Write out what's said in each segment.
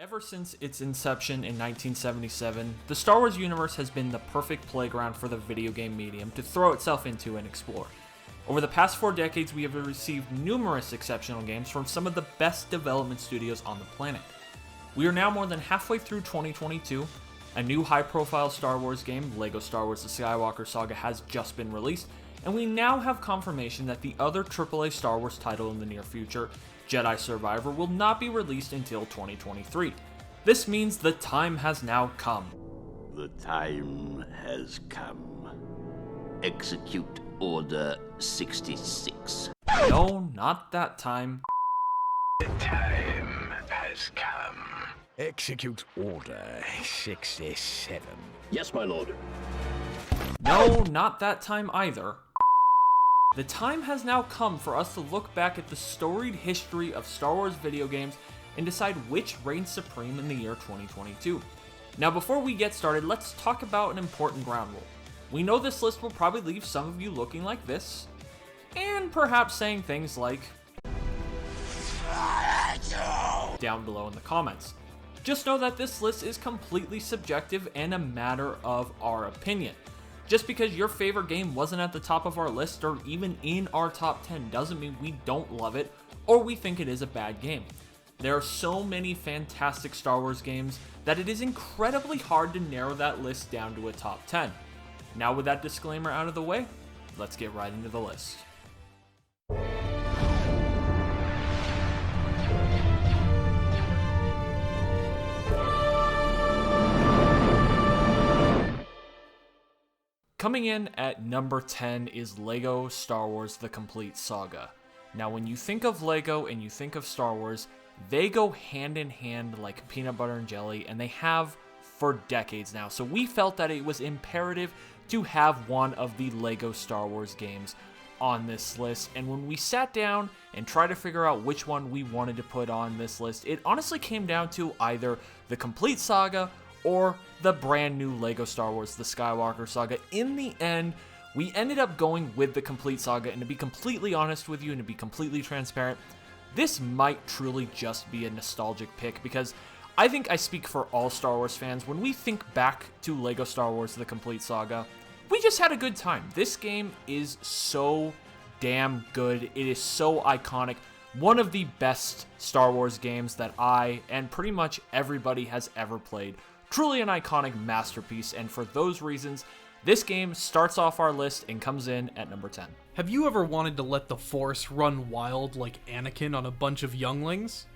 Ever since its inception in 1977, the Star Wars universe has been the perfect playground for the video game medium to throw itself into and explore. Over the past 4 decades, we have received numerous exceptional games from some of the best development studios on the planet. We are now more than halfway through 2022. A new high-profile Star Wars game, LEGO Star Wars The Skywalker Saga, has just been released, and we now have confirmation that the other AAA Star Wars title in the near future, Jedi Survivor, will not be released until 2023. This means the time has now come. The time has come. Execute Order 66. No, not that time. The time has come. Execute Order 67. Yes, my lord. No, not that time either. The time has now come for us to look back at the storied history of Star Wars video games and decide which reigns supreme in the year 2022. Now, before we get started, let's talk about an important ground rule. We know this list will probably leave some of you looking like this, and perhaps saying things like down below in the comments. Just know that this list is completely subjective and a matter of our opinion. Just because your favorite game wasn't at the top of our list or even in our top 10 doesn't mean we don't love it or we think it is a bad game. There are so many fantastic Star Wars games that it is incredibly hard to narrow that list down to a top 10. Now with that disclaimer out of the way, let's get right into the list. Coming in at number 10 is LEGO Star Wars The Complete Saga. Now when you think of LEGO and you think of Star Wars, they go hand in hand like peanut butter and jelly, and they have for decades now. So we felt that it was imperative to have one of the LEGO Star Wars games on this list. And when we sat down and tried to figure out which one we wanted to put on this list, it honestly came down to either The Complete Saga or the brand new LEGO Star Wars The Skywalker Saga. In the end, we ended up going with The Complete Saga, and to be completely honest with you and to be completely transparent, this might truly just be a nostalgic pick, because I think I speak for all Star Wars fans. When we think back to LEGO Star Wars The Complete Saga, we just had a good time. This game is so damn good. It is so iconic. One of the best Star Wars games that I and pretty much everybody has ever played. Truly an iconic masterpiece, and for those reasons, this game starts off our list and comes in at number 10. Have you ever wanted to let the Force run wild like Anakin on a bunch of younglings?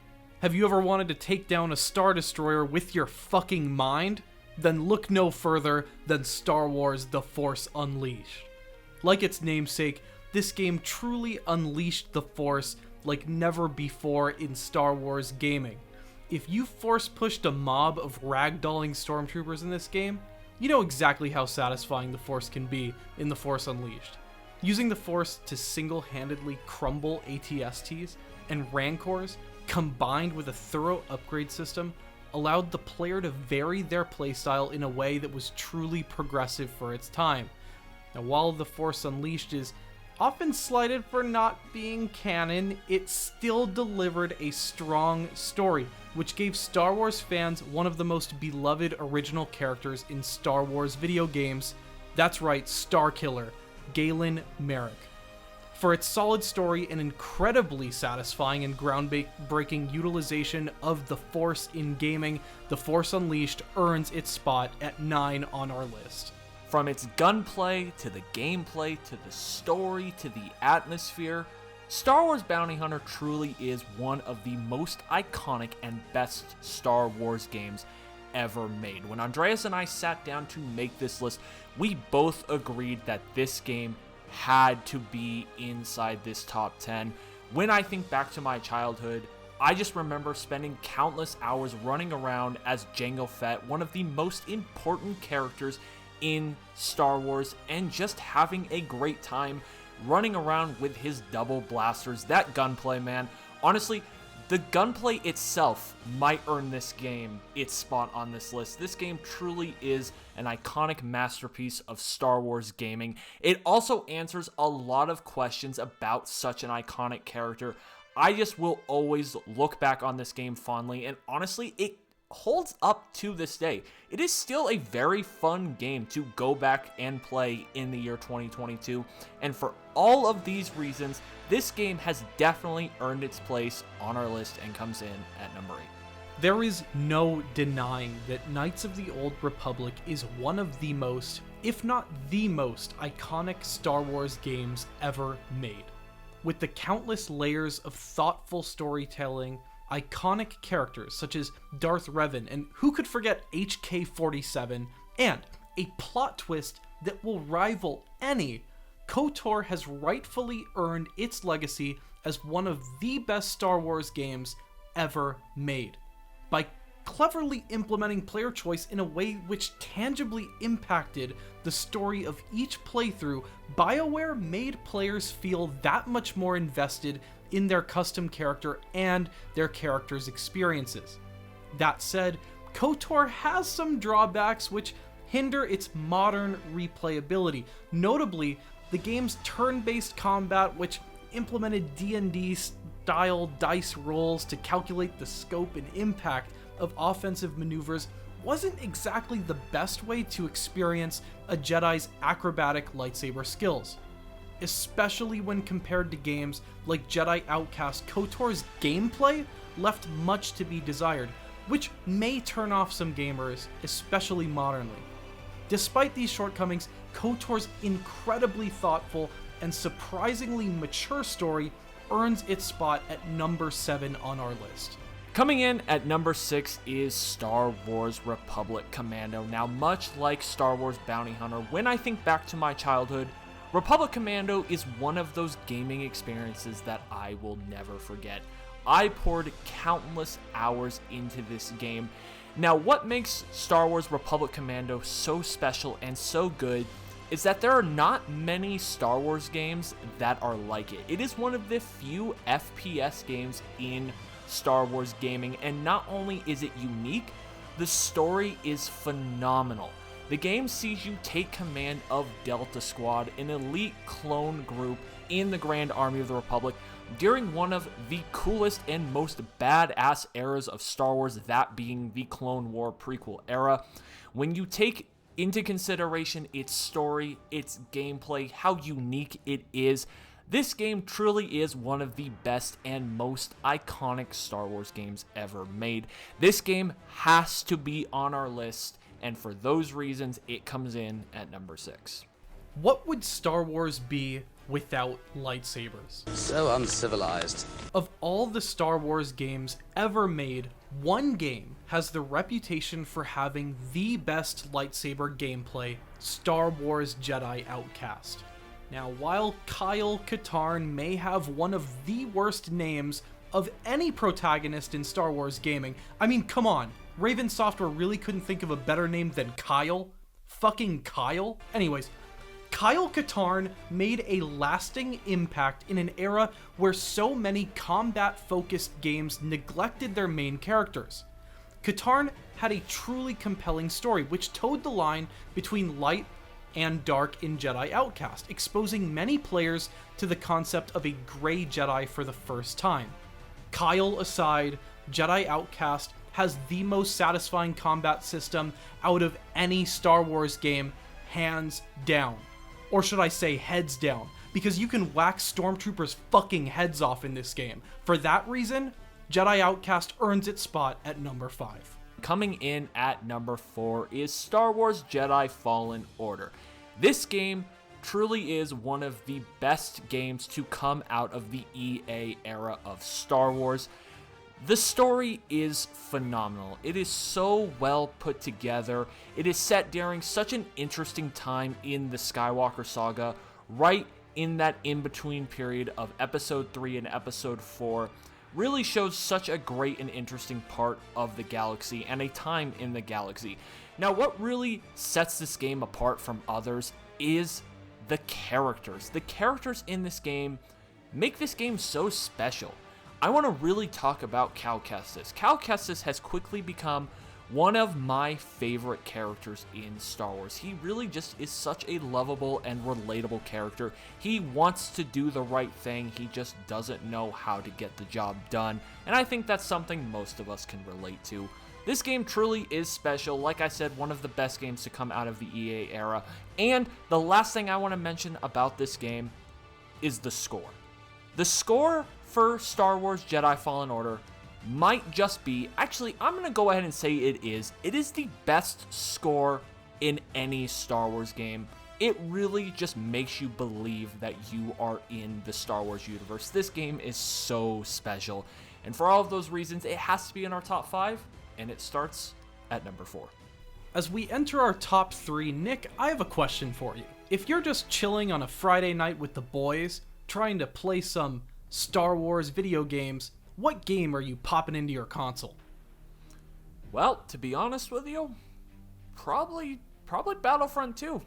Have you ever wanted to take down a Star Destroyer with your fucking mind? Then look no further than Star Wars The Force Unleashed. Like its namesake, this game truly unleashed the Force like never before in Star Wars gaming. If you force pushed a mob of ragdolling stormtroopers in this game, you know exactly how satisfying the Force can be in The Force Unleashed. Using the Force to single-handedly crumble AT-STs and Rancors, combined with a thorough upgrade system, allowed the player to vary their playstyle in a way that was truly progressive for its time. Now, while The Force Unleashed is often slighted for not being canon, it still delivered a strong story, which gave Star Wars fans one of the most beloved original characters in Star Wars video games. That's right, Starkiller, Galen Merrick. For its solid story and incredibly satisfying and groundbreaking utilization of the Force in gaming, The Force Unleashed earns its spot at 9 on our list. From its gunplay, to the gameplay, to the story, to the atmosphere, Star Wars Bounty Hunter truly is one of the most iconic and best Star Wars games ever made. When Andreas and I sat down to make this list, we both agreed that this game had to be inside this top 10. When I think back to my childhood, I just remember spending countless hours running around as Jango Fett, one of the most important characters in Star Wars, and just having a great time running around with his double blasters. That gunplay, man. Honestly, the gunplay itself might earn this game its spot on this list. This game truly is an iconic masterpiece of Star Wars gaming. It also answers a lot of questions about such an iconic character. I just will always look back on this game fondly, and honestly, it holds up to this day. It is still a very fun game to go back and play in the year 2022, and for all of these reasons, this game has definitely earned its place on our list and comes in at number 8. There is no denying that Knights of the Old Republic is one of the most, if not the most, iconic Star Wars games ever made. With the countless layers of thoughtful storytelling, iconic characters such as Darth Revan, and who could forget HK-47, and a plot twist that will rival any, KOTOR has rightfully earned its legacy as one of the best Star Wars games ever made. By cleverly implementing player choice in a way which tangibly impacted the story of each playthrough, BioWare made players feel that much more invested in their custom character and their character's experiences. That said, KOTOR has some drawbacks which hinder its modern replayability, notably the game's turn-based combat, which implemented D&D style dice rolls to calculate the scope and impact of offensive maneuvers, wasn't exactly the best way to experience a Jedi's acrobatic lightsaber skills. Especially when compared to games like Jedi Outcast, KOTOR's gameplay left much to be desired, which may turn off some gamers, especially modernly. Despite these shortcomings, KOTOR's incredibly thoughtful and surprisingly mature story earns its spot at number 7 on our list. Coming in at number 6 is Star Wars Republic Commando. Now, much like Star Wars Bounty Hunter, when I think back to my childhood, Republic Commando is one of those gaming experiences that I will never forget. I poured countless hours into this game. Now, what makes Star Wars Republic Commando so special and so good is that there are not many Star Wars games that are like it. It is one of the few FPS games in Star Wars gaming, and not only is it unique, the story is phenomenal. The game sees you take command of Delta Squad, an elite clone group in the Grand Army of the Republic, during one of the coolest and most badass eras of Star Wars, that being the Clone War prequel era. When you take into consideration its story, its gameplay, how unique it is, this game truly is one of the best and most iconic Star Wars games ever made. This game has to be on our list, and for those reasons, it comes in at number 6. What would Star Wars be without lightsabers? So uncivilized. Of all the Star Wars games ever made, one game has the reputation for having the best lightsaber gameplay, Star Wars Jedi Outcast. Now, while Kyle Katarn may have one of the worst names of any protagonist in Star Wars gaming, I mean, come on, Raven Software really couldn't think of a better name than Kyle? Fucking Kyle? Anyways, Kyle Katarn made a lasting impact in an era where so many combat-focused games neglected their main characters. Katarn had a truly compelling story, which towed the line between light and dark in Jedi Outcast, exposing many players to the concept of a gray Jedi for the first time. Kyle aside, Jedi Outcast has the most satisfying combat system out of any Star Wars game, hands down. Or should I say heads down, because you can whack stormtroopers' fucking heads off in this game. For that reason, Jedi Outcast earns its spot at number 5. Coming in at number 4 is Star Wars Jedi Fallen Order. This game truly is one of the best games to come out of the EA era of Star Wars. The story is phenomenal. It is so well put together. It is set during such an interesting time in the Skywalker saga, right in that in-between period of Episode 3 and Episode 4. Really shows such a great and interesting part of the galaxy and a time in the galaxy. Now, what really sets this game apart from others is the characters. The characters in this game make this game so special. I want to really talk about Cal Kestis. Cal Kestis has quickly become one of my favorite characters in Star Wars. He really just is such a lovable and relatable character. He wants to do the right thing, he just doesn't know how to get the job done, and I think that's something most of us can relate to. This game truly is special. Like I said, one of the best games to come out of the EA era. And the last thing I want to mention about this game is the score. The score for Star Wars Jedi Fallen Order might just be, actually, I'm going to go ahead and say it is the best score in any Star Wars game. It really just makes you believe that you are in the Star Wars universe. This game is so special. And for all of those reasons, it has to be in our top 5, and it starts at number 4. As we enter our top 3, Nick, I have a question for you. If you're just chilling on a Friday night with the boys, trying to play some Star Wars video games, what game are you popping into your console? Well, to be honest with you, probably Battlefront 2.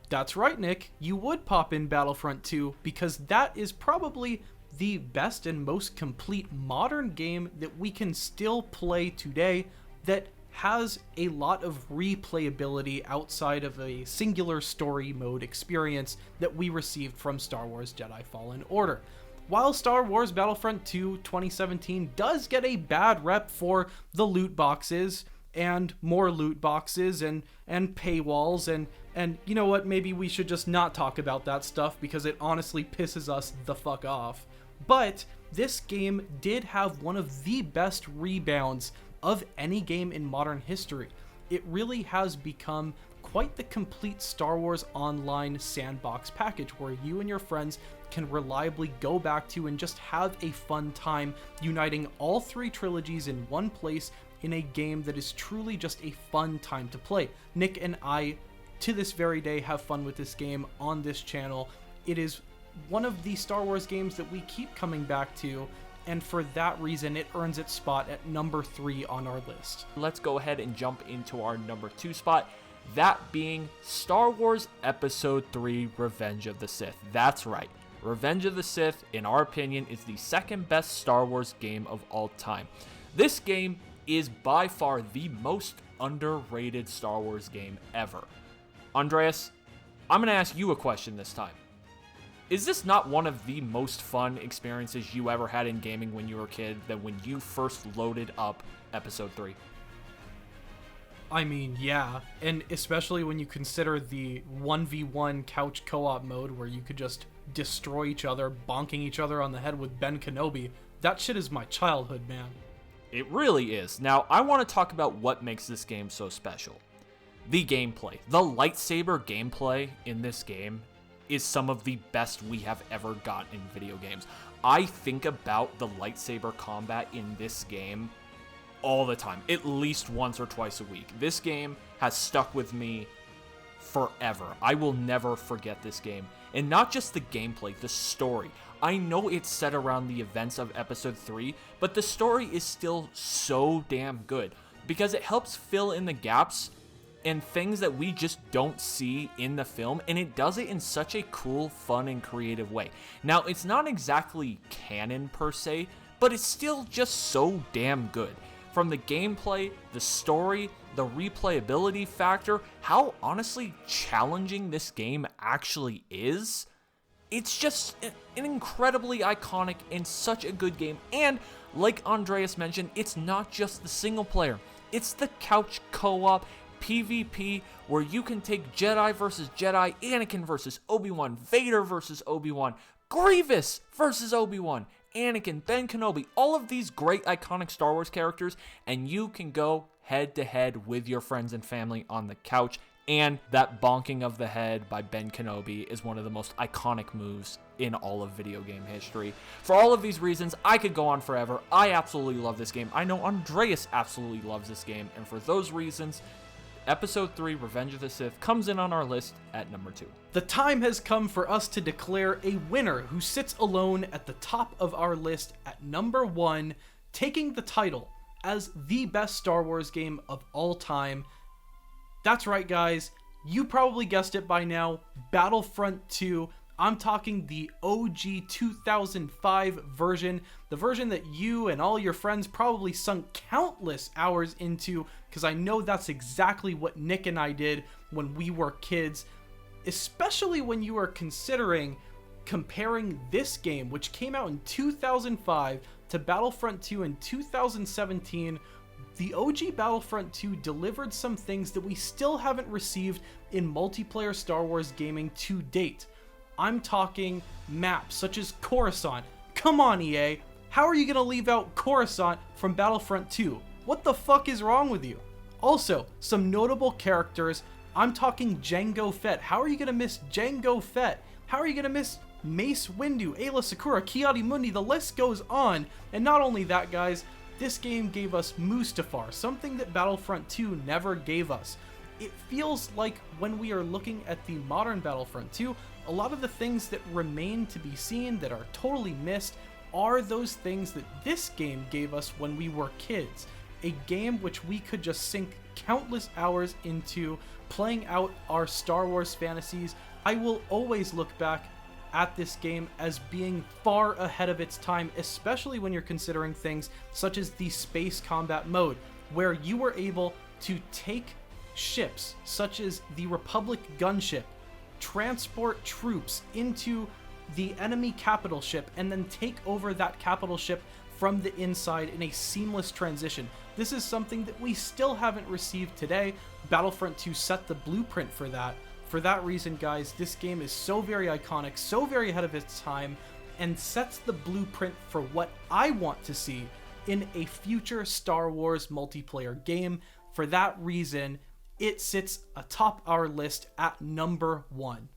That's right, Nick. You would pop in Battlefront 2 because that is probably the best and most complete modern game that we can still play today that has a lot of replayability outside of a singular story mode experience that we received from Star Wars Jedi Fallen Order. While Star Wars Battlefront 2 2017 does get a bad rep for the loot boxes and more loot boxes and paywalls and you know what, maybe we should just not talk about that stuff because it honestly pisses us the fuck off. But this game did have one of the best rebounds of any game in modern history. It really has become quite the complete Star Wars Online sandbox package where you and your friends can reliably go back to and just have a fun time uniting all 3 trilogies in one place in a game that is truly just a fun time to play. Nick and I, to this very day, have fun with this game on this channel. It is one of the Star Wars games that we keep coming back to, and for that reason, it earns its spot at number 3 on our list. Let's go ahead and jump into our number 2 spot, that being Star Wars Episode 3 Revenge of the Sith. That's right. Revenge of the Sith, in our opinion, is the second best Star Wars game of all time. This game is by far the most underrated Star Wars game ever. Andreas, I'm going to ask you a question this time. Is this not one of the most fun experiences you ever had in gaming when you were a kid than when you first loaded up Episode 3? I mean, yeah, and especially when you consider the 1v1 couch co-op mode where you could just destroy each other, bonking each other on the head with Ben Kenobi. That shit is my childhood, man. It really is. Now, I want to talk about what makes this game so special. The gameplay. The lightsaber gameplay in this game is some of the best we have ever got in video games. I think about the lightsaber combat in this game all the time, at least once or twice a week. This game has stuck with me forever. I will never forget this game. And not just the gameplay, the story. I know it's set around the events of Episode 3, but the story is still so damn good because it helps fill in the gaps and things that we just don't see in the film, and it does it in such a cool, fun, and creative way. Now, it's not exactly canon per se, but it's still just so damn good. From the gameplay, the story, the replayability factor, how honestly challenging this game actually is, it's just an incredibly iconic and such a good game. And like Andreas mentioned, it's not just the single player, it's the couch co-op PvP where you can take Jedi versus Jedi, Anakin versus Obi-Wan, Vader versus Obi-Wan, Grievous versus Obi-Wan, Anakin, Ben Kenobi, all of these great iconic Star Wars characters, and you can go head to head with your friends and family on the couch. And that bonking of the head by Ben Kenobi is one of the most iconic moves in all of video game history. For all of these reasons, I could go on forever. I absolutely love this game. I know Andreas absolutely loves this game, and for those reasons, Episode 3, Revenge of the Sith, comes in on our list at number 2. The time has come for us to declare a winner who sits alone at the top of our list at number 1, taking the title as the best Star Wars game of all time. That's right, guys. You probably guessed it by now. Battlefront 2. I'm talking the OG 2005 version, the version that you and all your friends probably sunk countless hours into, because I know that's exactly what Nick and I did when we were kids, especially when you are considering comparing this game, which came out in 2005, to Battlefront 2 in 2017. the OG Battlefront 2 delivered some things that we still haven't received in multiplayer Star Wars gaming to date. I'm talking maps such as Coruscant. Come on, EA. How are you going to leave out Coruscant from Battlefront 2? What the fuck is wrong with you? Also, some notable characters. I'm talking Jango Fett. How are you going to miss Jango Fett? How are you going to miss Mace Windu, Ayla Secura, Ki-Adi-Mundi? The list goes on. And not only that, guys, this game gave us Mustafar, something that Battlefront 2 never gave us. It feels like when we are looking at the modern Battlefront 2, a lot of the things that remain to be seen that are totally missed are those things that this game gave us when we were kids. A game which we could just sink countless hours into, playing out our Star Wars fantasies. I will always look back at this game as being far ahead of its time, especially when you're considering things such as the space combat mode, where you were able to take ships such as the Republic gunship, transport troops into the enemy capital ship, and then take over that capital ship from the inside in a seamless transition. This is something that we still haven't received today. Battlefront 2 set the blueprint for that. For that reason, guys, this game is so very iconic, so very ahead of its time, and sets the blueprint for what I want to see in a future Star Wars multiplayer game. For that reason, it sits atop our list at number 1.